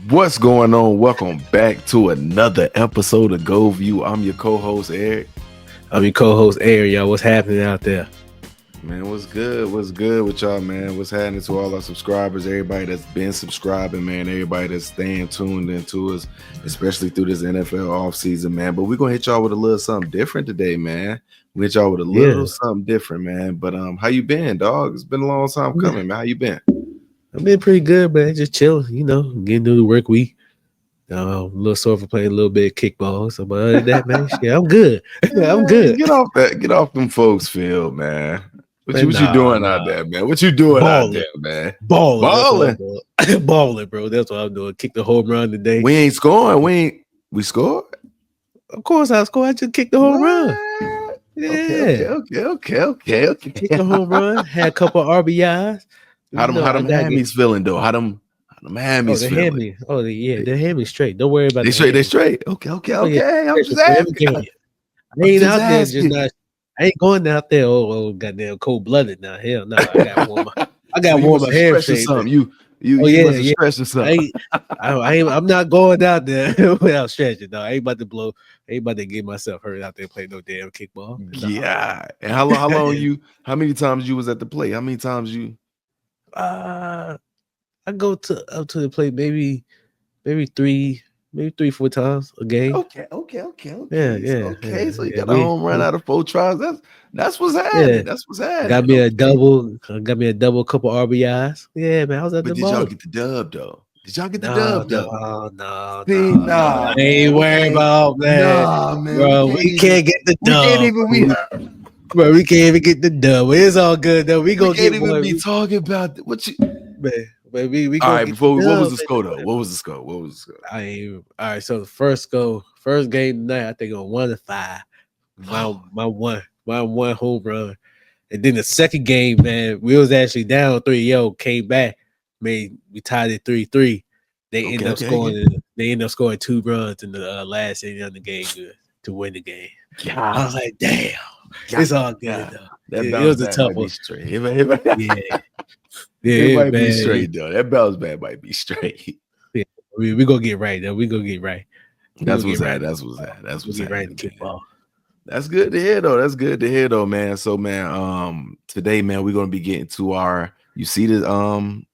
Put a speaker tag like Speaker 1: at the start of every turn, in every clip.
Speaker 1: What's going on? Welcome back to another episode of GoldView. I'm your co-host, Eric.
Speaker 2: I'm your co-host, Eric. Y'all, what's happening out there?
Speaker 1: Man, what's good? What's good with y'all, man? What's happening to all our subscribers, everybody that's been subscribing, man, everybody that's staying tuned into us, especially through this NFL offseason, man. But we're going to hit y'all with a little something different today, man. We hit y'all with a little something different, man. But how you been, dog? It's been a long time coming, man. How you been?
Speaker 2: I've been pretty good, man. Just chilling, getting through the work week. A little sore for playing a little bit of kickball. So, but other than that, man, I'm good. I'm good.
Speaker 1: Get off them folks field, man. What you doing out there, man? What you doing out there, man?
Speaker 2: Balling, balling, bro. That's what I'm doing. Kick the home run today.
Speaker 1: We ain't scoring. We scored.
Speaker 2: Of course, I scored. I just kicked the home run.
Speaker 1: Yeah. Okay.
Speaker 2: Kicked the home run. Had a couple of RBIs.
Speaker 1: How them hammies feeling though? How them hammies feeling?
Speaker 2: They're hammies straight. Don't worry about it.
Speaker 1: They straight. Okay. I'm just asking.
Speaker 2: I ain't out there just not. I ain't going out there. Oh, goddamn cold blooded now. Hell no. I got warm my hands.
Speaker 1: Something. You stretch or something.
Speaker 2: I'm not going out there without stretching. No, I ain't about to blow. I ain't about to get myself hurt out there playing no damn kickball.
Speaker 1: Yeah. And how long how many times you was at the plate? How many times you?
Speaker 2: I go up to the plate maybe 3-4 times a game.
Speaker 1: Okay.
Speaker 2: Yeah.
Speaker 1: Okay, so you got a home run out of 4 tries. That's what's happening.
Speaker 2: Yeah.
Speaker 1: That's what's happening.
Speaker 2: Got me a double, couple RBIs. Yeah, man. I was at the ball.
Speaker 1: Did y'all get the dub though?
Speaker 2: No. I ain't worried about that.
Speaker 1: Nah, man.
Speaker 2: Bro, we can't get the dub. Bro, we can't even get the dub. It's all good though. We can't
Speaker 1: even be talking about what you
Speaker 2: man. We
Speaker 1: all right, before what was the score though? What was the score?
Speaker 2: All right, so the first game tonight, I think on 1-5. My one home run. And then the second game, man, we was actually down 3-0, came back, we tied it 3-3. They end up scoring 2 runs in the last inning of the game to win the game.
Speaker 1: Yeah.
Speaker 2: I was like, damn, it's all good though. It was a tough one.
Speaker 1: It might be straight though. That bounce back might be straight.
Speaker 2: Yeah, we gonna get right though. We gonna get right.
Speaker 1: That's what's right. That's
Speaker 2: right to kickball.
Speaker 1: That's good to hear though, man. So man, today, man, we're gonna be getting to you see the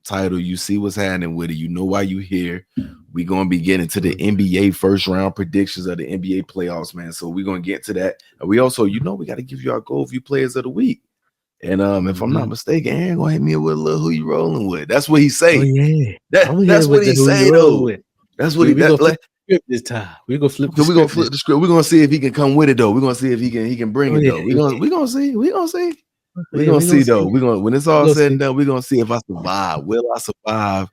Speaker 1: title, you see what's happening with it, you know why you here. We're gonna be getting to the NBA first round predictions of the NBA playoffs, man. So we're gonna get to that. And we also, we got to give you our GoldView Players of the Week. And if I'm not mistaken, Aaron gonna hit me with a little who you rolling with. That's what he say.
Speaker 2: Oh, yeah.
Speaker 1: That's what he say though. That's what he
Speaker 2: flip this time. We're gonna flip the
Speaker 1: script. We're gonna see if he can come with it though. We're gonna see if he can bring it though. We're gonna see. We're gonna see though. We're gonna when it's all said and done, we're gonna see if I survive. Will I survive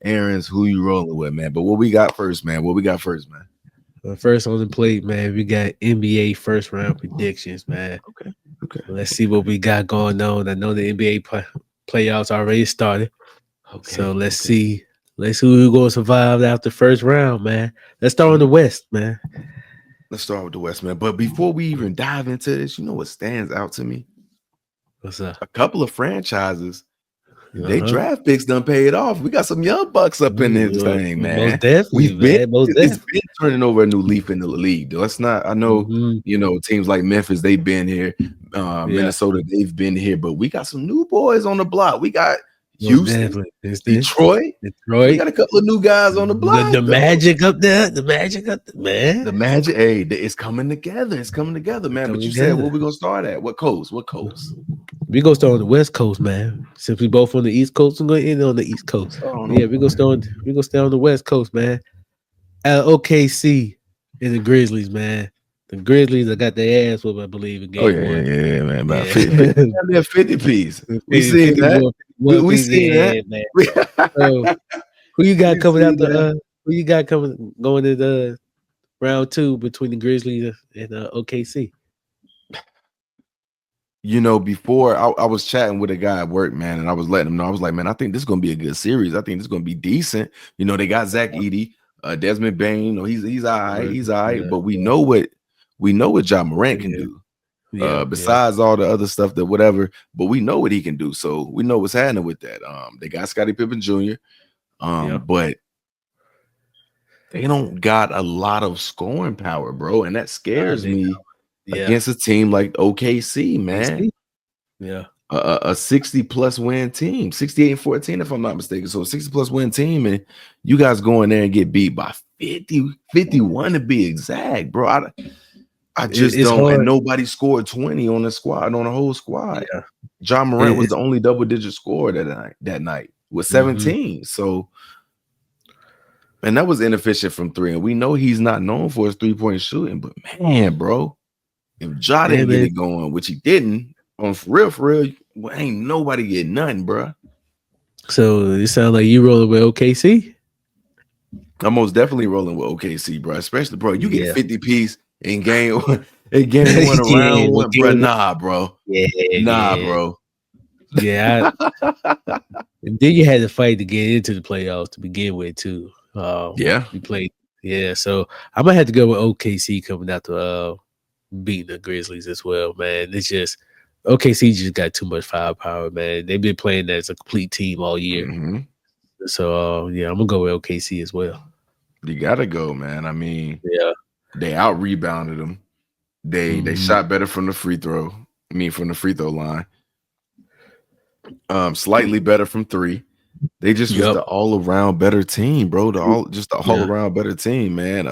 Speaker 1: Aaron's who you rolling with, man? But what we got first, man?
Speaker 2: First on the plate, man, we got NBA first round predictions, man.
Speaker 1: Okay.
Speaker 2: Let's see what we got going on. I know the NBA playoffs already started.
Speaker 1: Okay.
Speaker 2: So let's see who's going to survive after the first round, man. Let's start with the West, man.
Speaker 1: But before we even dive into this, you know what stands out to me?
Speaker 2: What's up?
Speaker 1: A couple of franchises, they draft picks done paid off. We got some young bucks up in this thing, man.
Speaker 2: Most definitely,
Speaker 1: it's been turning over a new leaf in the league. Though. Let's not. I know, teams like Memphis, they've been here. Minnesota, they've been here. But we got some new boys on the block. We got Houston, Detroit. We got a couple of new guys on the block.
Speaker 2: The Magic up there. Man.
Speaker 1: The Magic, hey, it's coming together. Man. But you said, where we gonna start at? What coast?
Speaker 2: We gonna start on the West Coast, man. Since we both on the East Coast, we're gonna end on the East Coast. We're gonna stay on the West Coast, man. OKC and the Grizzlies, man. The Grizzlies, I got their ass whooped, I believe, in game 1.
Speaker 1: Yeah, man. About 50 piece. We seen that. We seen that,
Speaker 2: man. So, who you got coming out the? Who you got going to the round 2 between the Grizzlies and OKC?
Speaker 1: Before I was chatting with a guy at work, man, and I was letting him know. I was like, man, I think this is gonna be a good series. I think this is gonna be decent. They got Zach Edey, Desmond Bain. He's all right. He's all right. But we know what Ja Morant can do. Besides all the other stuff that whatever, but we know what he can do. So we know what's happening with that. They got Scottie Pippen Jr. But they don't got a lot of scoring power, bro, and that scares
Speaker 2: They
Speaker 1: me
Speaker 2: yeah.
Speaker 1: against a team like OKC, man.
Speaker 2: Yeah.
Speaker 1: A 60 plus win team, 68-14, if I'm not mistaken. So a 60 plus win team, and you guys go in there and get beat by 50, 51 to be exact, bro. I just
Speaker 2: It's
Speaker 1: don't, and
Speaker 2: hard.
Speaker 1: nobody scored 20 on the squad, on the whole squad.
Speaker 2: Yeah.
Speaker 1: John Morant was
Speaker 2: It's
Speaker 1: the only double-digit scorer that night with 17. So, and that was inefficient from three. And we know he's not known for his three-point shooting, but man, bro, if Ja
Speaker 2: yeah,
Speaker 1: didn't get
Speaker 2: man.
Speaker 1: it going, which he didn't, for real, well, ain't nobody get nothing, bro.
Speaker 2: So it sounds like you rolling with OKC.
Speaker 1: I'm most definitely rolling with OKC, bro. Especially, bro, you get
Speaker 2: Yeah.
Speaker 1: 50 piece in game one, in game one of
Speaker 2: Yeah.
Speaker 1: round one, bro. Nah, bro.
Speaker 2: Yeah.
Speaker 1: Nah,
Speaker 2: Yeah.
Speaker 1: bro.
Speaker 2: Yeah. And then you had to fight to get into the playoffs to begin with, too.
Speaker 1: Yeah.
Speaker 2: We played. Yeah. So I might have to go with OKC coming out to beating the Grizzlies as well, man. It's just OKC just got too much firepower, man. They've been playing as a complete team all year.
Speaker 1: Mm-hmm.
Speaker 2: So yeah, I'm gonna go with OKC as well.
Speaker 1: You gotta go, man. I mean,
Speaker 2: Yeah.
Speaker 1: they out rebounded them. They shot better from the free throw. From the free throw line. Slightly better from three. They just was the all around better team, bro. The all around better team, man.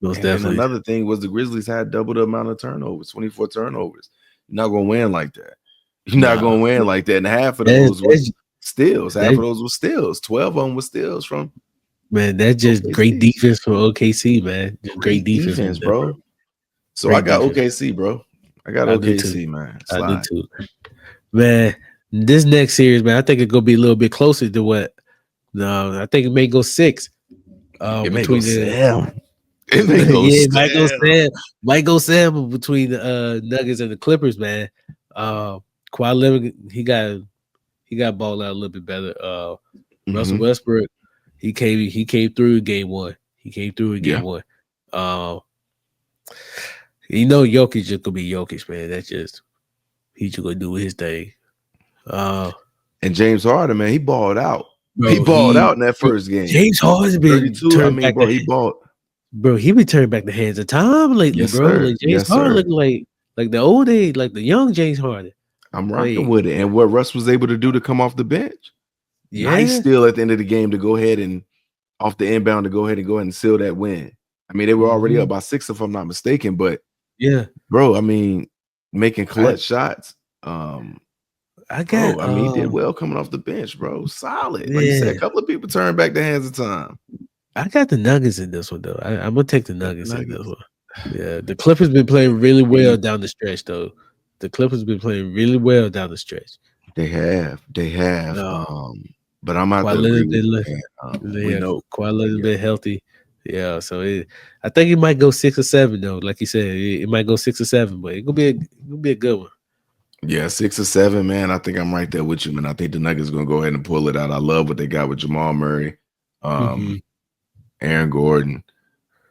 Speaker 2: Most
Speaker 1: And then
Speaker 2: definitely.
Speaker 1: another thing was the Grizzlies had double the amount of turnovers, 24 turnovers. You're not gonna win like that. You're not gonna win like that. And half of those was steals. Half of those was steals. 12 of them was steals from.
Speaker 2: Man, that's just
Speaker 1: OKC.
Speaker 2: great defense from OKC, man. Just great defense,
Speaker 1: bro. So
Speaker 2: great
Speaker 1: I got
Speaker 2: defense.
Speaker 1: OKC, bro. I got OKC, man. Slide.
Speaker 2: I do too. Man, this next series, man, I think it's gonna be a little bit closer to what. No, I think it may go 6.
Speaker 1: It may
Speaker 2: between
Speaker 1: go
Speaker 2: the
Speaker 1: 7. It may go
Speaker 2: it might go
Speaker 1: 7.
Speaker 2: 7. Might go 7 between the Nuggets and the Clippers, man. Kawhi Leonard, he got balled out a little bit better. Russell Westbrook, he came through in game 1. He came through in game 1. Jokic just gonna be Jokic, man. That's just he's just gonna do his thing.
Speaker 1: And James Harden, man, he balled out.
Speaker 2: Bro,
Speaker 1: he balled out in that first game.
Speaker 2: James Harden's been
Speaker 1: 32. I mean, bro, he balled.
Speaker 2: Bro, he been turning back the hands of time lately,
Speaker 1: Yes,
Speaker 2: bro.
Speaker 1: sir.
Speaker 2: Like James Harden looking like the old age, like the young James Harden.
Speaker 1: I'm rocking with it. And what Russ was able to do to come off the bench.
Speaker 2: Yeah.
Speaker 1: Nice still at the end of the game to go ahead and off the inbound to go ahead and seal that win. I mean, they were already up by 6, if I'm not mistaken, but
Speaker 2: yeah,
Speaker 1: bro, I mean, making clutch shots.
Speaker 2: He
Speaker 1: did well coming off the bench, bro. Solid. Like you said, a couple of people turned back the hands of time.
Speaker 2: I got the Nuggets in this one, though. I'm gonna take the Nuggets in this one. Yeah, the Clippers been playing really well down the stretch, though. The Clippers been playing really well down the stretch.
Speaker 1: They have. But I'm out there.
Speaker 2: We know Kawhi Leonard been healthy. Yeah, so I think it might go 6 or 7 though. Like you said, it might go 6 or 7, but it's gonna be a good one.
Speaker 1: Yeah, 6 or 7, man. I think I'm right there with you, man. I think the Nuggets gonna go ahead and pull it out. I love what they got with Jamal Murray, Aaron Gordon,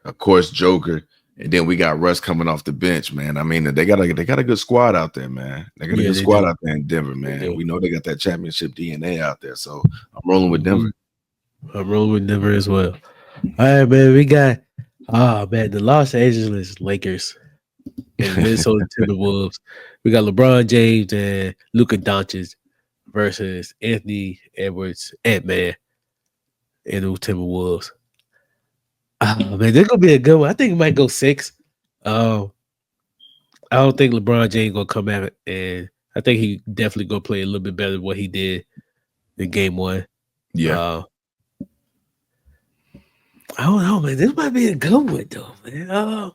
Speaker 1: of course, Joker, and then we got Russ coming off the bench, man. I mean, they got a good squad out there, man. They got a good squad out there in Denver, man. We know they got that championship DNA out there, so I'm rolling with Denver.
Speaker 2: I'm rolling with Denver as well. All right, man. We got the Los Angeles Lakers and Minnesota Timberwolves. We got LeBron James and Luka Doncic versus Anthony Edwards, Ant-Man, and the Timberwolves. Man, this gonna be a good one. I think it might go 6. I don't think LeBron James gonna come at it, and I think he definitely gonna play a little bit better than what he did in game 1.
Speaker 1: Yeah.
Speaker 2: I don't know, man. This might be a good one, though, man.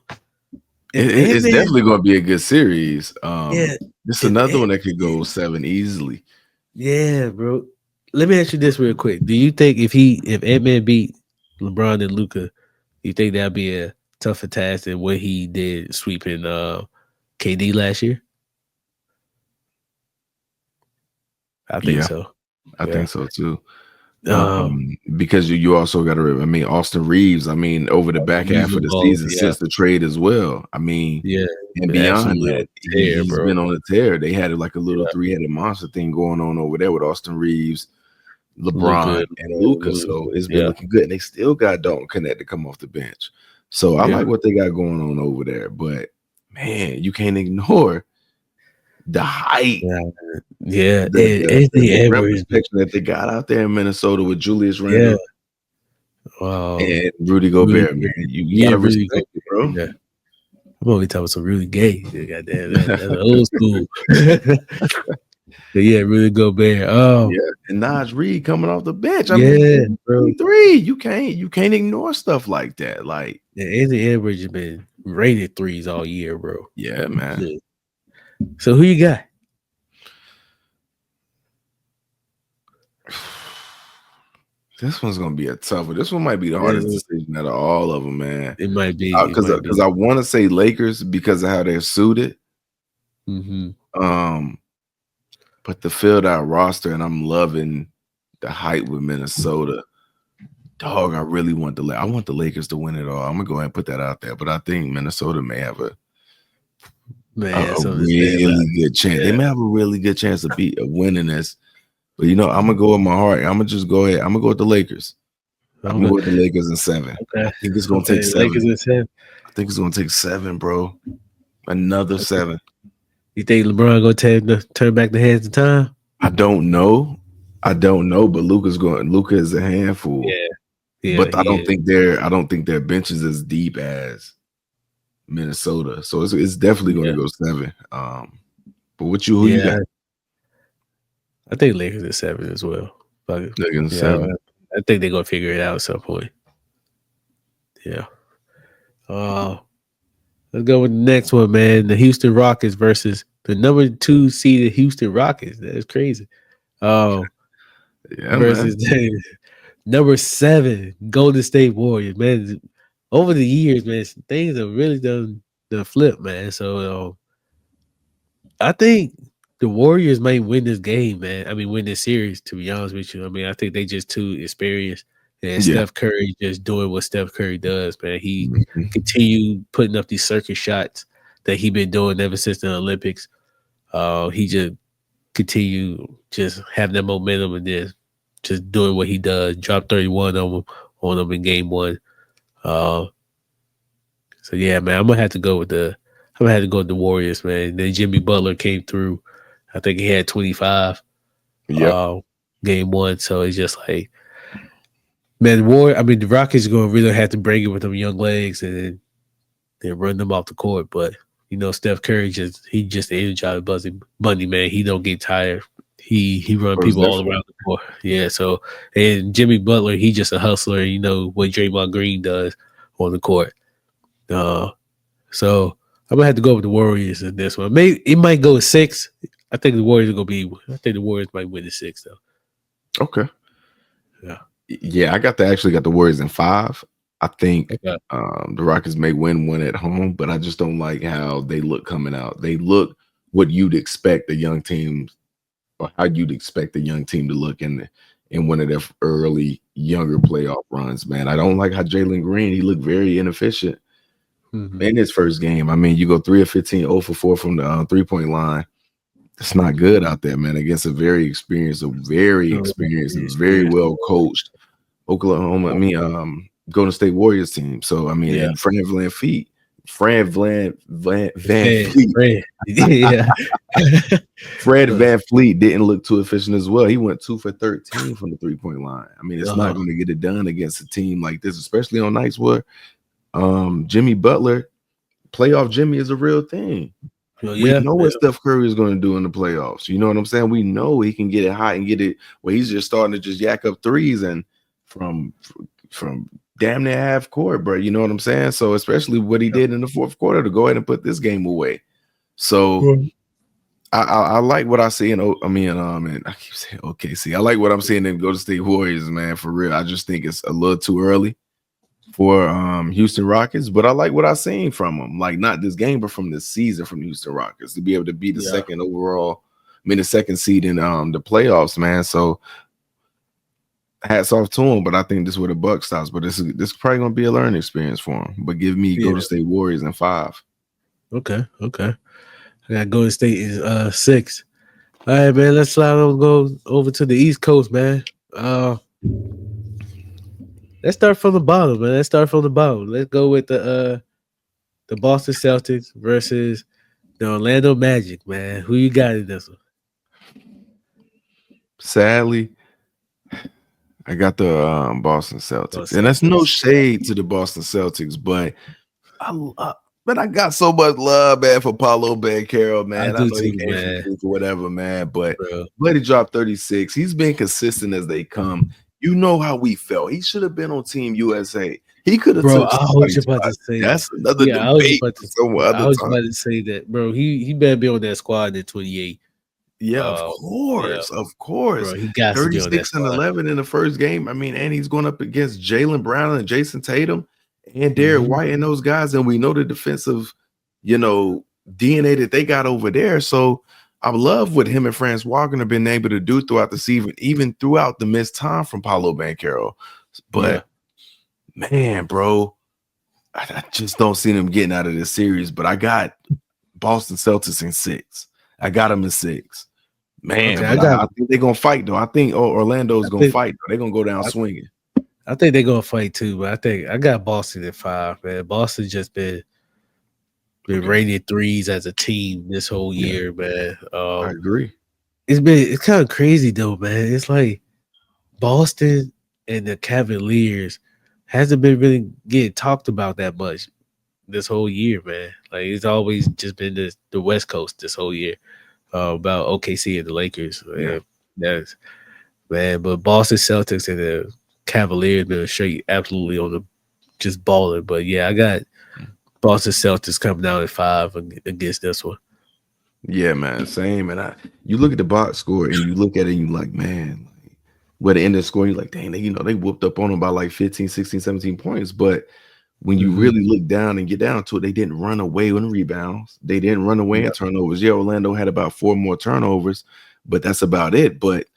Speaker 1: It's definitely going to be a good series.
Speaker 2: Yeah,
Speaker 1: this is another one that could go 7 easily.
Speaker 2: Yeah, bro. Let me ask you this real quick. Do you think if Ant-Man beat LeBron and Luka, you think that'd be a tougher task than what he did sweeping KD last year? I think so.
Speaker 1: I think so too. Because you also got to, Austin Reeves, over the back half of the season since the trade as well. And beyond that, he's been on a tear. They had like a little 3-headed monster thing going on over there with Austin Reeves,
Speaker 2: Luka,
Speaker 1: LeBron and Luka. So it's been
Speaker 2: yeah,
Speaker 1: looking good. And they still got Dalton Connect to come off the bench. So I like what they got going on over there. But man, you can't ignore the height,
Speaker 2: yeah.
Speaker 1: the
Speaker 2: Anthony
Speaker 1: rim
Speaker 2: Edwards,
Speaker 1: protection that they got out there in Minnesota with Julius
Speaker 2: yeah.
Speaker 1: Randle and Rudy
Speaker 2: Rudy,
Speaker 1: Gobert, man. You
Speaker 2: yeah,
Speaker 1: gotta
Speaker 2: Rudy
Speaker 1: respect
Speaker 2: Gobert.
Speaker 1: it, bro.
Speaker 2: Yeah. I'm only talking about some Rudy Gay. Goddamn, that's old school. But yeah, Rudy Gobert. Oh,
Speaker 1: Yeah, and Naj Reed coming off the bench. I
Speaker 2: yeah,
Speaker 1: mean,
Speaker 2: bro.
Speaker 1: 3. You can't ignore stuff like that. Like,
Speaker 2: Yeah, Anthony Edwards has been rated threes all year, bro.
Speaker 1: yeah, man.
Speaker 2: Yeah. So who you got?
Speaker 1: This one's gonna be a tough one. This one might be the hardest decision out of all of them, man.
Speaker 2: It might be
Speaker 1: Because I want to say Lakers because of how they're suited. But the filled out roster, and I'm loving the hype with Minnesota. Dog, I really want I want the Lakers to win it all. I'm gonna go ahead and put that out there. But I think Minnesota may have a really good chance.
Speaker 2: Yeah.
Speaker 1: They may have a really good chance of winning this. But I'm gonna go with my heart. I'm gonna just go ahead. I'm gonna go with the Lakers. I'm gonna go with the Lakers in 7.
Speaker 2: Okay.
Speaker 1: I think it's gonna take 7.
Speaker 2: Lakers in 7.
Speaker 1: I think it's gonna take 7, bro. Another 7.
Speaker 2: You think LeBron gonna turn back the hands of time?
Speaker 1: I don't know. But Luka is a handful.
Speaker 2: Yeah.
Speaker 1: But I don't think their bench is as deep as Minnesota. So it's definitely gonna go 7. But who you got?
Speaker 2: I think Lakers at 7 as well.
Speaker 1: Lakers 7.
Speaker 2: I think they're gonna figure it out at some point. Yeah. Let's go with the next one, man. The Houston Rockets versus the number 2 seeded Houston Rockets. That's crazy. Versus number 7 Golden State Warriors, man. Over the years, man, things have really done flip, man. So I think the Warriors might win this game, man. I mean, win this series, to be honest with you. I mean, I think they just too experienced. And Steph Curry just doing what Steph Curry does, man. He continued putting up these circus shots that he been doing ever since the Olympics. He just continued just having that momentum and just doing what he does. Dropped 31 on them in game 1. So yeah, man, I'm gonna have to go with the Warriors, man. Then Jimmy Butler came through. I think he had 25. Game 1. So it's just like, man, the Rockets are gonna really have to bring it with them young legs and then run them off the court. But Steph Curry just energized Bunny, man. He don't get tired. He run people all around the court. Yeah. So and Jimmy Butler, he just a hustler. What Draymond Green does on the court. So I'm gonna have to go with the Warriors in this one. Maybe it might go 6. I think the Warriors might win the 6 though.
Speaker 1: Okay.
Speaker 2: Yeah.
Speaker 1: Yeah, I actually got the Warriors in 5. I think the Rockets may win one at home, but I just don't like how they look coming out. They look what you'd expect a young team, or how you'd expect a young team to look in one of their early younger playoff runs, man. I don't like how Jalen Green, he looked very inefficient in his first game. I mean, you go 3 of 15, 0 for 4 from the 3-point line. It's not good out there, man, against a very experienced, and very well coached Golden State Warriors team. So I mean, and Fred VanVleet. Fred VanVleet didn't look too efficient as well. He went 2 for 13 from the 3-point line. I mean, it's not going to get it done against a team like this, especially on nights where Jimmy Butler, playoff Jimmy, is a real thing. We know what Steph Curry is going to do in the playoffs. You know what I'm saying? We know he can get it hot and get it where he's just starting to just yak up threes and from damn near half court, bro. You know what I'm saying? So especially what he did in the fourth quarter to go ahead and put this game away. So I like what I see and I keep saying OKC. I like what I'm seeing in Golden State Warriors, man, for real. I just think it's a little too early for Houston Rockets, but I like what I've seen from them. Like not this game, but from this season from Houston Rockets to be able to be the second the second seed in the playoffs, man. So hats off to him, but I think this is where the buck stops. But this is probably gonna be a learning experience for him. But give me Golden State Warriors in 5.
Speaker 2: Okay. I got Golden State in 6. All right, man. Let's go over to the East Coast, man. Uh, let's start from the bottom, man. Let's start from the bottom. Let's go with the Boston Celtics versus the Orlando Magic, man. Who you got in this one?
Speaker 1: Sadly, I got the Boston Celtics, and that's no
Speaker 2: Celtics.
Speaker 1: shade to the Boston Celtics, but but I got so much love, man, for Paulo Banchero,
Speaker 2: I
Speaker 1: man. I
Speaker 2: do
Speaker 1: know he
Speaker 2: too,
Speaker 1: came from
Speaker 2: man.
Speaker 1: Duke or whatever, man, but
Speaker 2: Bro,
Speaker 1: he dropped 36. He's been consistent as they come. You know how we felt. He should have been on Team USA. He could have
Speaker 2: bro,
Speaker 1: took
Speaker 2: I was
Speaker 1: somebody's
Speaker 2: just about to
Speaker 1: spot.
Speaker 2: say that.
Speaker 1: That's another
Speaker 2: Yeah, I was just
Speaker 1: debate
Speaker 2: about
Speaker 1: for
Speaker 2: to.
Speaker 1: some
Speaker 2: Yeah, I
Speaker 1: other
Speaker 2: was
Speaker 1: time.
Speaker 2: about to say that, bro. He better be on that squad in 28.
Speaker 1: Yeah,
Speaker 2: Yeah,
Speaker 1: of course.
Speaker 2: bro, he got to be on that
Speaker 1: 36 and
Speaker 2: squad.
Speaker 1: 11 in the first game. I mean, and he's going up against Jalen Brown and Jason Tatum and Derek
Speaker 2: Mhm.
Speaker 1: White and those guys. And we know the defensive, DNA that they got over there. So I love what him and Franz Wagner have been able to do throughout the season, even throughout the missed time from Paulo Banchero.
Speaker 2: Yeah.
Speaker 1: But man, bro, I just don't see them getting out of this series. But I got Boston Celtics in 6. I got them in 6. Man,
Speaker 2: Okay,
Speaker 1: but I think they're gonna fight though. I think Orlando's
Speaker 2: I
Speaker 1: gonna
Speaker 2: think
Speaker 1: fight. They're gonna go down
Speaker 2: I,
Speaker 1: swinging.
Speaker 2: I think they're gonna fight too, but I think I got Boston at 5, man. Boston just been
Speaker 1: Okay.
Speaker 2: rated threes as a team this whole
Speaker 1: Yeah,
Speaker 2: year, man.
Speaker 1: I agree.
Speaker 2: It's kind of crazy though, man. It's like Boston and the Cavaliers hasn't been really getting talked about that much this whole year, man. Like it's always just been the West Coast this whole year about OKC and the Lakers.
Speaker 1: Yeah.
Speaker 2: Man. That's man, but Boston Celtics and the Cavaliers been straight absolutely on the just balling. But yeah, I got Boston Celtics coming down at 5 against this one.
Speaker 1: Yeah, man. Same. And you look at the box score and you look at it and you like, man, where the end of the score, you're like, dang, they whooped up on them by like 15, 16, 17 points. But when you
Speaker 2: Mhm.
Speaker 1: really look down and get down to it, they didn't run away in rebounds. They didn't run away in turnovers. Yeah, Orlando had about 4 more turnovers, but that's about it. But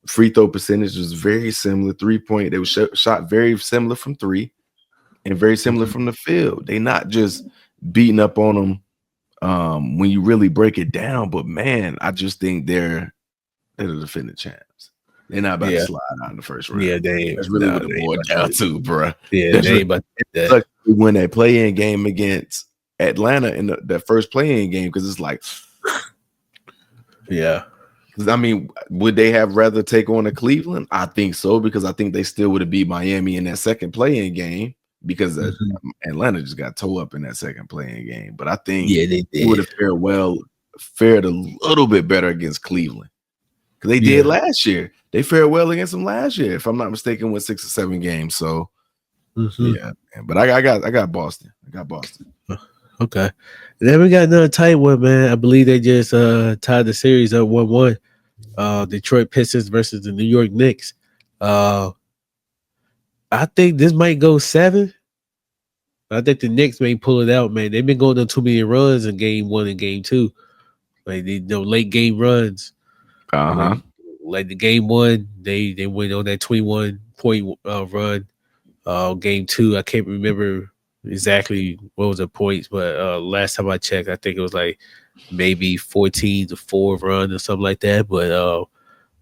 Speaker 1: free throw percentage was very similar. 3-point, they were shot very similar from 3 and very similar
Speaker 2: Mhm.
Speaker 1: from the field. They not just beating up on them when you really break it down. But man, I just think they're the defending champs. They're not about to
Speaker 2: Yeah,
Speaker 1: slide out in the first
Speaker 2: yeah,
Speaker 1: round. That's really what it
Speaker 2: they ain't
Speaker 1: boiled
Speaker 2: about
Speaker 1: down
Speaker 2: to.
Speaker 1: to, bro.
Speaker 2: Yeah,
Speaker 1: That's
Speaker 2: they
Speaker 1: really
Speaker 2: ain't about to do that.
Speaker 1: sucks when they play in game against Atlanta in the first play-in game because it's like,
Speaker 2: Yeah,
Speaker 1: I mean, would they have rather take on a Cleveland? I think so because I think they still would have beat Miami in that second play-in game because
Speaker 2: Mhm.
Speaker 1: Atlanta just got toe up in that second play-in game. But I think
Speaker 2: Yeah, they
Speaker 1: they would
Speaker 2: did.
Speaker 1: have fared a little bit better against Cleveland because they did
Speaker 2: Yeah.
Speaker 1: last year. They fared well against them last year, if I'm not mistaken, with 6 or 7 games. So
Speaker 2: Mhm.
Speaker 1: yeah, man. But I got Boston. I got Boston.
Speaker 2: Okay. Then we got another tight one, man. I believe they just tied the series up 1-1. Detroit Pistons versus the New York Knicks. Uh I think this might go 7. I think the Knicks may pull it out, man. They've been going on too many runs in game 1 and game 2. Like they late game runs. Like
Speaker 1: Uh-huh.
Speaker 2: like the game 1, they went on that 21-point run. Game 2, I can't remember exactly what was the points, but last time I checked, I think it was like maybe 14-4 run or something like that. But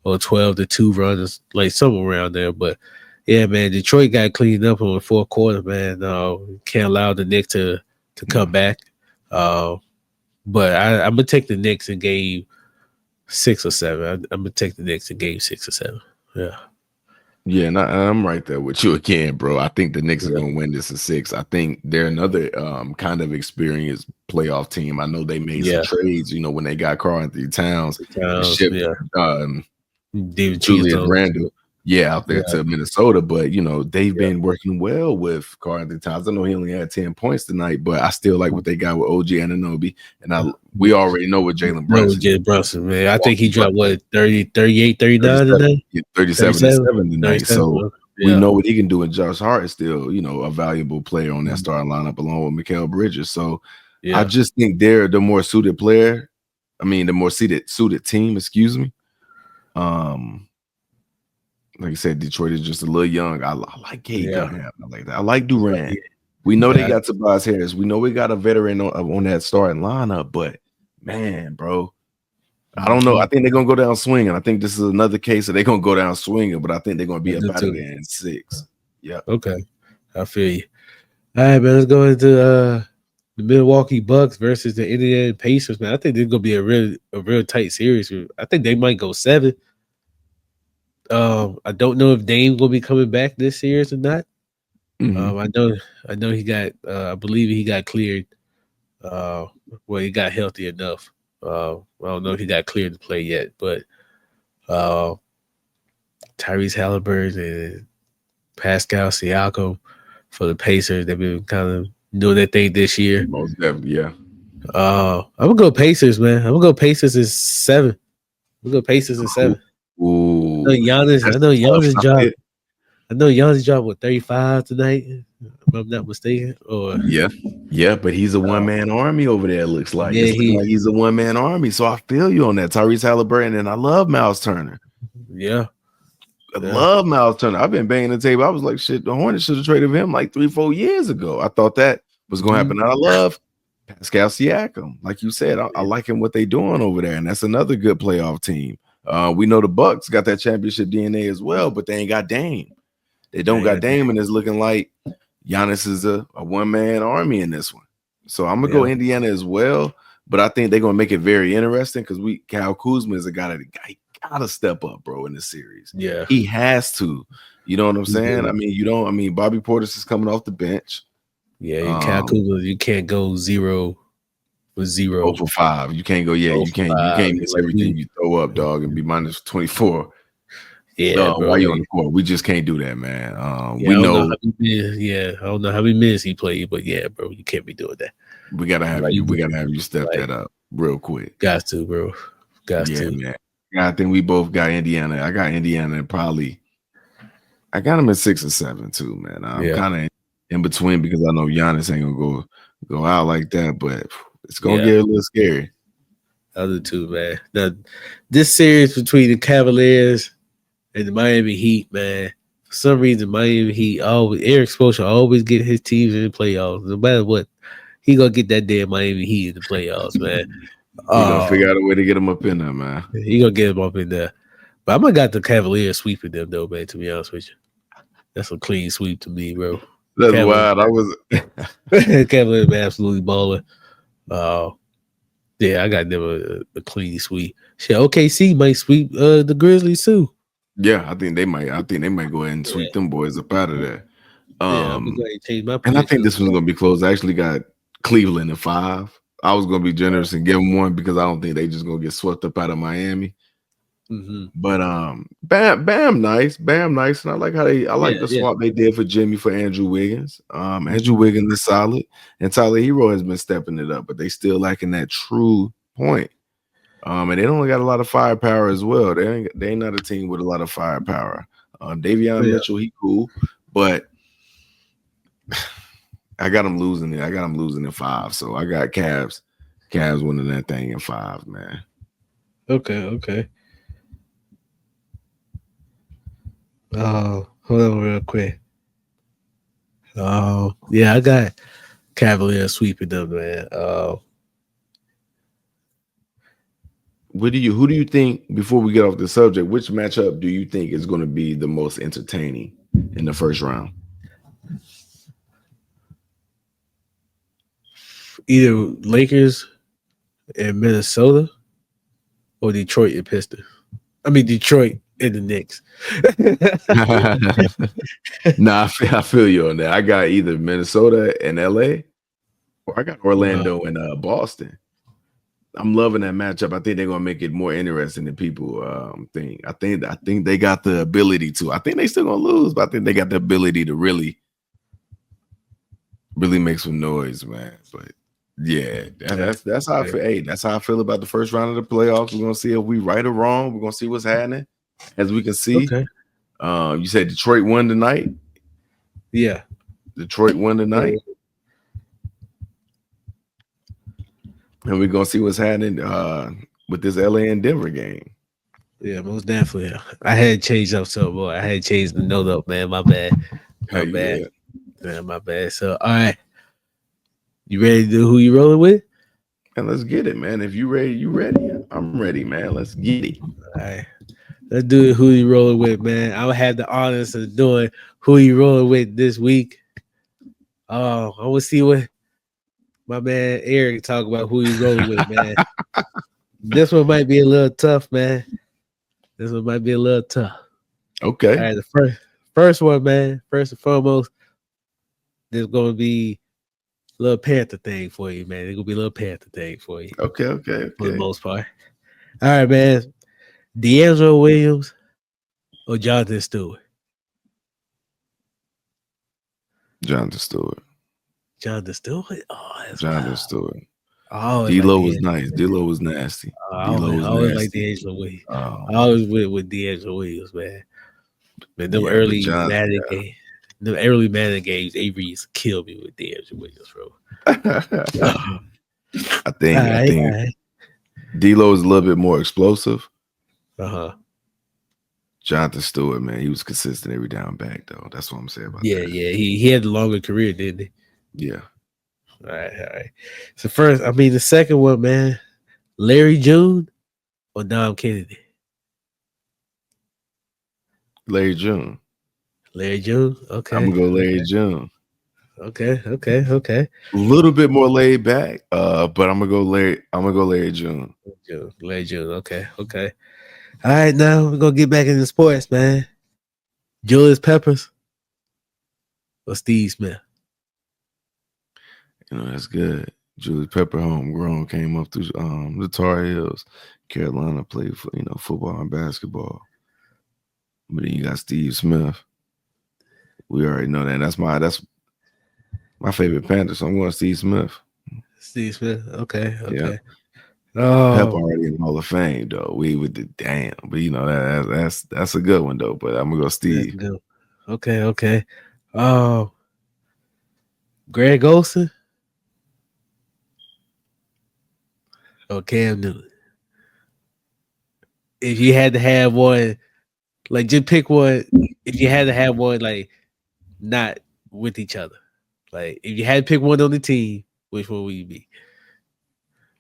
Speaker 2: or 12-2 run, like somewhere around there. But yeah, man, Detroit got cleaned up on the fourth quarter, man. Can't allow the Knicks to come back. Uh, but I'm gonna take the Knicks in game 6 or 7. I'm gonna take the Knicks in game 6 or 7. Yeah.
Speaker 1: Yeah, and I'm right there with you again, bro. I think the Knicks are
Speaker 2: Yeah.
Speaker 1: going to win this in 6. I think they're another kind of experienced playoff team. I know they made some
Speaker 2: Yeah.
Speaker 1: trades, when they got Karl Anthony Towns and
Speaker 2: Towns,
Speaker 1: shipped
Speaker 2: yeah. David
Speaker 1: Julius
Speaker 2: Cheesestones.
Speaker 1: Randle, out there
Speaker 2: Yeah.
Speaker 1: to Minnesota. But they've
Speaker 2: Yeah.
Speaker 1: been working well with Karl Anthony Towns. I know he only had 10 points tonight, but I still like what they got with OG Anunoby. And we already know what Jalen
Speaker 2: No,
Speaker 1: Brunson
Speaker 2: Jay Brunson, man. I think he
Speaker 1: walking butt
Speaker 2: dropped what 30, 38, 39
Speaker 1: 37,
Speaker 2: today.
Speaker 1: 37 and
Speaker 2: 37,
Speaker 1: 7 tonight.
Speaker 2: 37.
Speaker 1: So we
Speaker 2: Yeah.
Speaker 1: know what he can do. And Josh Hart is still, a valuable player on that starting lineup along with Mikal Bridges. So I
Speaker 2: Yeah.
Speaker 1: just think they're the more suited player. I mean, the more suited team, excuse me. Like I said, Detroit is just a little young. I like Kate
Speaker 2: Yeah.
Speaker 1: Cunningham. I like that. I like Durant.
Speaker 2: Yeah.
Speaker 1: We know they
Speaker 2: Yeah.
Speaker 1: got Tobias Harris. We know we got a veteran on that starting lineup, but man, bro, I don't know. I think they're gonna go down swinging. I think this is another case that they're gonna go down swinging, but I think they're gonna be up out of there in 6. Yeah.
Speaker 2: Okay, I feel you. All right, man. Let's go into the Milwaukee Bucks versus the Indiana Pacers. Man, I think this is gonna be a real tight series. I think they might go 7. I don't know if Dame's gonna be coming back this series or not. I know he got. I believe he got cleared. Well, he got healthy enough. I don't know if he got cleared to play yet, but Tyrese Halliburton and Pascal Siakam for the Pacers, they've been kind of doing their thing this year.
Speaker 1: Most definitely, yeah.
Speaker 2: I'm gonna go Pacers, man. I'm gonna go Pacers in 7. I'm gonna go Pacers in 7.
Speaker 1: Ooh,
Speaker 2: I know Giannis job. I know Giannis job with 35 tonight, if I'm not mistaken. Or
Speaker 1: yeah, but he's a one-man army over there. It looks like
Speaker 2: Yeah,
Speaker 1: it's looking like he's a one-man army. So I feel you on that. Tyrese Halliburton, and I love Miles Turner.
Speaker 2: yeah.
Speaker 1: I love Miles Turner. I've been banging the table. I was like, shit, the Hornets should have traded him like 3-4 years ago. I thought that was going to happen. And I love Pascal Siakam. Like you said, I like him what they doing over there. And that's another good playoff team. We know the Bucks got that championship DNA as well, but they ain't got Dame. They don't got Dame, and it's looking like Giannis is a one-man army in this one. So I'm going to go Indiana as well. But I think they're going to make it very interesting because Kyle Kuzma is a guy that gotta step up, bro, in this series.
Speaker 2: Yeah,
Speaker 1: he has to. You know what I'm saying? I mean, Bobby Portis is coming off the bench.
Speaker 2: Yeah, Kyle Kuzma, you can't go 0 for 0.
Speaker 1: 0 for 5. You can't go. Yeah, you can't miss everything you throw up, dog, and be minus 24.
Speaker 2: Yeah, bro.
Speaker 1: While you're on the court, we just can't do that, man.
Speaker 2: We know. I don't know how many minutes he played, but yeah, bro, you can't be doing that.
Speaker 1: We gotta have you. We gotta have you step that up real quick.
Speaker 2: Got to, bro. Got to,
Speaker 1: man. I think we both got Indiana. I got Indiana probably. I got them at 6 or 7 too, man. I'm kind of in between because I know Giannis ain't gonna go out like that, but it's gonna get a little scary.
Speaker 2: Other two, man. Now, this series between the Cavaliers and the Miami Heat, man. For some reason, Miami Heat Eric Spoelstra always get his teams in the playoffs. No matter what, he gonna get that damn Miami Heat in the playoffs, man.
Speaker 1: He gonna figure out a way to get him up in there, man.
Speaker 2: He gonna get him up in there. But I'm gonna got the Cavaliers sweeping them though, man. To be honest with you, that's a clean sweep to me, bro.
Speaker 1: That's wild. I was
Speaker 2: Cavaliers absolutely balling. Yeah, I got them a clean sweep. Shit, OKC might sweep the Grizzlies too.
Speaker 1: Yeah, I think they might. I think they might go ahead and sweep them boys up out of there.
Speaker 2: I'm going to change my
Speaker 1: and I think this one's gonna be close. I actually got Cleveland at 5. I was gonna be generous and give them 1 because I don't think they just gonna get swept up out of Miami. But Bam nice, and I like how I like the swap they did for Jimmy for Andrew Wiggins. Andrew Wiggins is solid, and Tyler Hero has been stepping it up, but they still lacking that true point. And they don't got a lot of firepower as well. They ain't not a team with a lot of firepower. Davion Mitchell, he cool, but I got him losing it. I got him losing in 5, so I got Cavs winning that thing in 5, man.
Speaker 2: Okay. Hold on real quick. I got Cavaliers sweeping them, man.
Speaker 1: Who do you think, before we get off the subject, which matchup do you think is going to be the most entertaining in the first round?
Speaker 2: Either Lakers and Minnesota or Detroit and Pistons. I mean, Detroit and the Knicks.
Speaker 1: Nah, I feel you on that. I got either Minnesota and LA, or I got Orlando and Boston. I'm loving that matchup. I think they're gonna make it more interesting than people think. I think they got the ability to. I think they still gonna lose, but I think they got the ability to really make some noise, man. But yeah, that's how I feel. Hey, that's how I feel about the first round of the playoffs. We're gonna see if we right or wrong. We're gonna see what's happening. As we can see, you said Detroit won tonight.
Speaker 2: Yeah,
Speaker 1: Detroit won tonight, and we're gonna see what's happening with this LA and Denver game.
Speaker 2: Yeah, most definitely. I had changed up so boy. I had changed the note up, man. My bad. Man, my bad. So, all right, you ready to do who you rolling with?
Speaker 1: And let's get it, man. If you ready, you ready. I'm ready, man. Let's get it.
Speaker 2: All right. Let's do it. Who you rolling with, man? I would have the honors of doing who you rolling with this week. Oh, I want to see what my man Eric talk about who you rolling with, man. This one might be a little tough, man. This one might be a little tough.
Speaker 1: Okay.
Speaker 2: All right, the first one, man. First and foremost, there's gonna be a little Panther thing for you, man. There's gonna be a little Panther thing for you.
Speaker 1: Okay.
Speaker 2: For the most part. All right, man. D'Angelo Williams or Jonathan Stewart?
Speaker 1: Jonathan Stewart.
Speaker 2: Jonathan Stewart? Oh, that's
Speaker 1: Jonathan
Speaker 2: wild.
Speaker 1: Stewart.
Speaker 2: Oh,
Speaker 1: D-Lo was nice. D-Lo was nasty. D-Lo was
Speaker 2: I always like
Speaker 1: nasty.
Speaker 2: D'Angelo Williams. I always went with D'Angelo Williams, man. But them
Speaker 1: Yeah,
Speaker 2: early Madden games, the early Madden games, Avery used to kill me with D'Angelo Williams, bro.
Speaker 1: I think D-Lo is a little bit more explosive. Jonathan Stewart, man, he was consistent every down back, though. That's what I'm saying about that.
Speaker 2: Yeah. He had a longer career, didn't he?
Speaker 1: Yeah.
Speaker 2: All right. So the second one, man, Larry June or Dom Kennedy?
Speaker 1: Larry June.
Speaker 2: Larry June? Okay.
Speaker 1: I'm gonna go Larry June.
Speaker 2: Okay.
Speaker 1: A little bit more laid back, but I'm gonna go Larry June.
Speaker 2: Larry June. Okay. All right, now we're gonna get back into sports, man. Julius Peppers or Steve Smith?
Speaker 1: You know, that's good. Julius Pepper, homegrown, came up through the Tar Heels. Carolina, played for football and basketball. But then you got Steve Smith. We already know that. That's my favorite Panther, so I'm going Steve Smith.
Speaker 2: Steve Smith. Okay.
Speaker 1: Yeah.
Speaker 2: Oh,
Speaker 1: Pep already in Hall of Fame though. We with the damn, but that's a good one though. But I'm gonna go Steve.
Speaker 2: Okay. Oh, Greg Olsen or Cam Newton? If you had to have one, like just pick one. If you had to have one, like not with each other, like if you had to pick one on the team, which one would you be?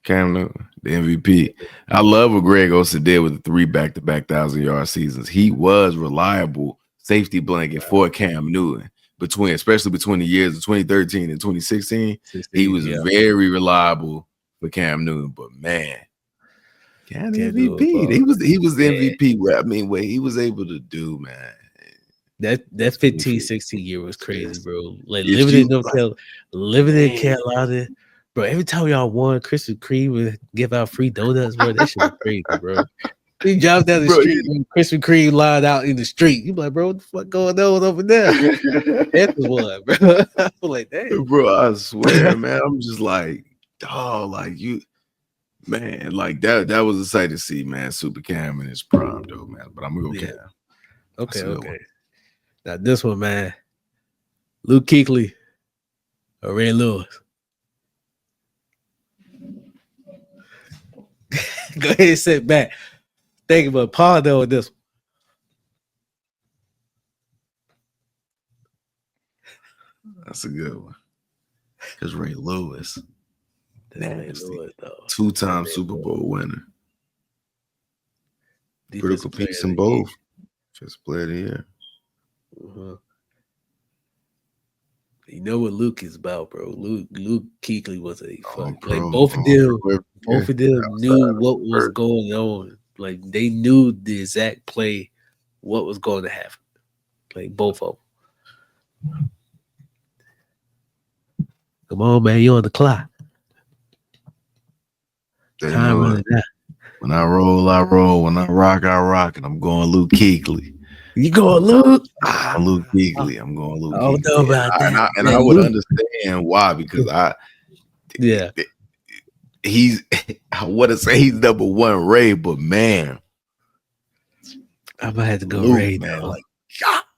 Speaker 1: Cam Newton, the MVP. I love what Greg Olsen did with the 3 back-to-back 1,000-yard seasons. He was reliable safety blanket for Cam Newton, especially between the years of 2013 and 2016. He was very reliable for Cam Newton. But man, Cam MVP. He was the MVP. What he was able to do, man.
Speaker 2: That 15, 16 year was crazy, bro. Like living in Carolina. Bro, every time y'all won, Krispy Kreme would give out free donuts, bro. That shit was crazy, bro. You drive down the street, Krispy Kreme lined out in the street. You be like, bro, what the fuck going on over there? That was one, bro. I feel like that.
Speaker 1: Bro, I swear, man. I'm just like, dog, like you, man, like that was a sight to see, man. Super Cam in his prime, though, man. But I'm gonna go Cam.
Speaker 2: Okay. Now this one, man. Luke Kuechly or Ray Lewis? Go ahead and sit back. Think about Pardo with this one.
Speaker 1: That's a good one. Because Ray Lewis, nasty. 2-time Super Bowl winner. Critical piece in both. Just player of the year.
Speaker 2: You know what Luke is about, bro. Luke Kuechly was a fun. Like both of them knew what was going on. Like they knew the exact play, what was going to happen. Like both of them. Come on, man, you're on the clock. Time running out.
Speaker 1: When I roll, I roll. When I rock, I rock. And I'm going Luke Kuechly.
Speaker 2: You going Luke?
Speaker 1: I'm Luke Kuechly. I'm going Luke Kuechly.
Speaker 2: I don't know about that.
Speaker 1: And I would understand why, because I want to say he's number one Ray, but man,
Speaker 2: I might have to go
Speaker 1: Luke,
Speaker 2: Ray,
Speaker 1: man.
Speaker 2: though.
Speaker 1: Like,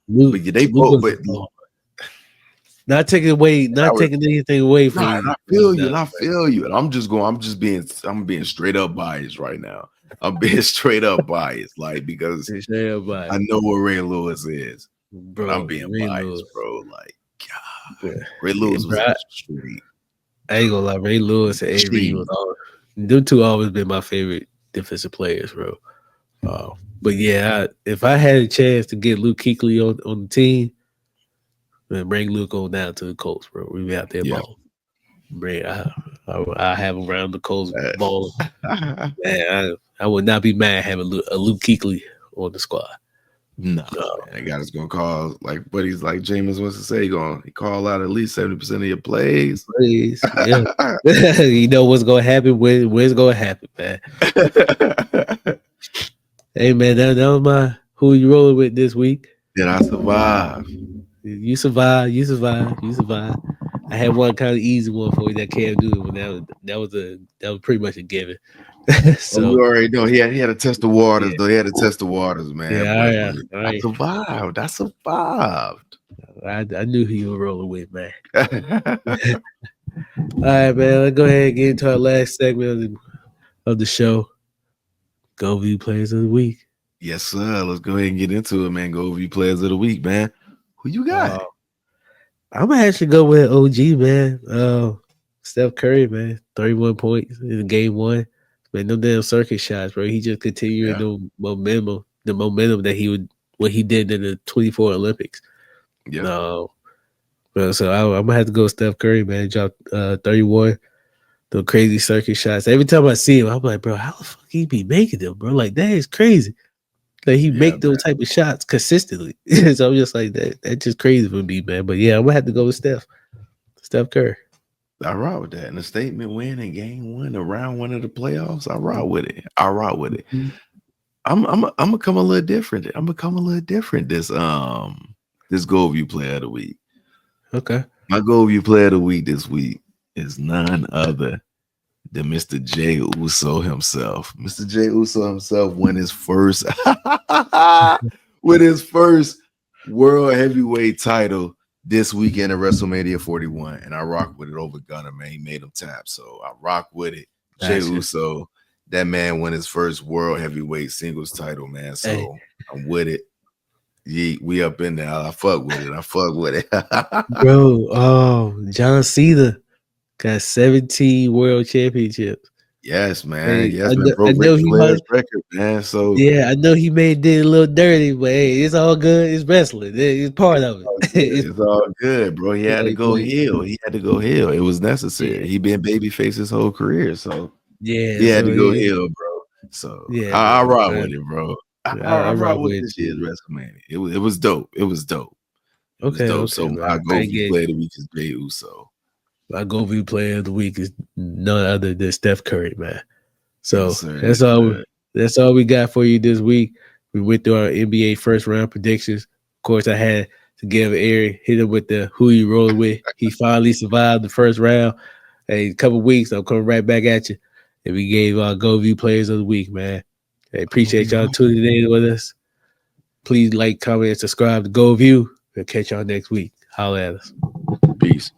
Speaker 2: Luke,
Speaker 1: they both, but
Speaker 2: not taking anything away from you.
Speaker 1: I feel you. And I'm being straight up biased right now. I'm being straight up biased, like, because I know what Ray Lewis is, bro. I'm being biased, bro. Like, God, Ray Lewis was street.
Speaker 2: I ain't gonna lie, Ray Lewis and A. Reed was all them two always been my favorite defensive players, bro. But yeah, if I had a chance to get Luke Kuechly on the team, man, bring Luke on down to the Colts, bro. We be out there balling. Bring I have him around the Colts balling. Man, I would not be mad having a Luke Kuechly on the squad.
Speaker 1: No, man, that guy's gonna call but he's like Jameis wants to say, he call out at least 70% of your plays.
Speaker 2: Yeah. You know what's gonna happen when it's gonna happen, man. Hey man, that was my who you rolling with this week.
Speaker 1: Did I survive?
Speaker 2: You survive. I had one kind of easy one for you that Cam Newton. That was pretty much a given. So
Speaker 1: we already know he had to test the waters, though. He had to test the waters, man.
Speaker 2: Yeah, all right.
Speaker 1: I survived.
Speaker 2: I knew who you were rolling with, man. All right, man. Let's go ahead and get into our last segment of the show. GoldView Players of the Week.
Speaker 1: Yes, sir. Let's go ahead and get into it, man. GoldView Players of the Week, man. Who you got?
Speaker 2: I'm gonna actually go with OG, man. Steph Curry, man. 31 points in game one. Man, no damn circuit shots, bro. He just continued the momentum that what he did in the 24 Olympics.
Speaker 1: Yeah.
Speaker 2: So I'm gonna have to go Steph Curry, man. Dropped 31. The crazy circuit shots. Every time I see him, I'm like, bro, how the fuck he be making them, bro? Like that is crazy. Like he make those type of shots consistently. So I'm just like that's just crazy for me, man. But yeah, I'm gonna have to go with Steph Curry.
Speaker 1: I rock with that. And the statement win in game one, the round one of the playoffs, I rock with it. Mm-hmm. I'm gonna come a little different. This GoldView Player of the Week.
Speaker 2: Okay.
Speaker 1: My GoldView Player of the Week this week is none other than Mr. Jey Uso himself. Mr. Jey Uso himself won his first world heavyweight title this weekend at WrestleMania 41, and I rock with it over Gunner, man. He made him tap, so I rock with it. Jey Uso, that man won his first world heavyweight singles title, man. So I'm with it. We up in there. I fuck with it.
Speaker 2: Bro, John Cena got 17 world championships.
Speaker 1: Yes, man.
Speaker 2: Hey, I know he
Speaker 1: Flair's record, man. So
Speaker 2: yeah, I know he did a little dirty, but hey, it's all good. It's wrestling. It's part of it.
Speaker 1: It's all good, bro. He had to go heel. It was necessary. He been babyface his whole career, so he had to go heel, bro. So I rock with it, bro. I rock with this year's WrestleMania. It was dope.
Speaker 2: Okay.
Speaker 1: So my GoldView Player of the Week is Jey Uso.
Speaker 2: My GoldView Player of the Week is none other than Steph Curry, man. So
Speaker 1: yes,
Speaker 2: that's all we got for you this week. We went through our NBA first round predictions. Of course, I had to give Eric hit him with the who you rolling with. He finally survived the first round. Hey, a couple weeks, I'm coming right back at you. And we gave our GoldView Players of the Week, man. Hey, appreciate y'all tuning in with us. Please like, comment, and subscribe to GoldView. We'll catch y'all next week. Holla at us.
Speaker 1: Peace.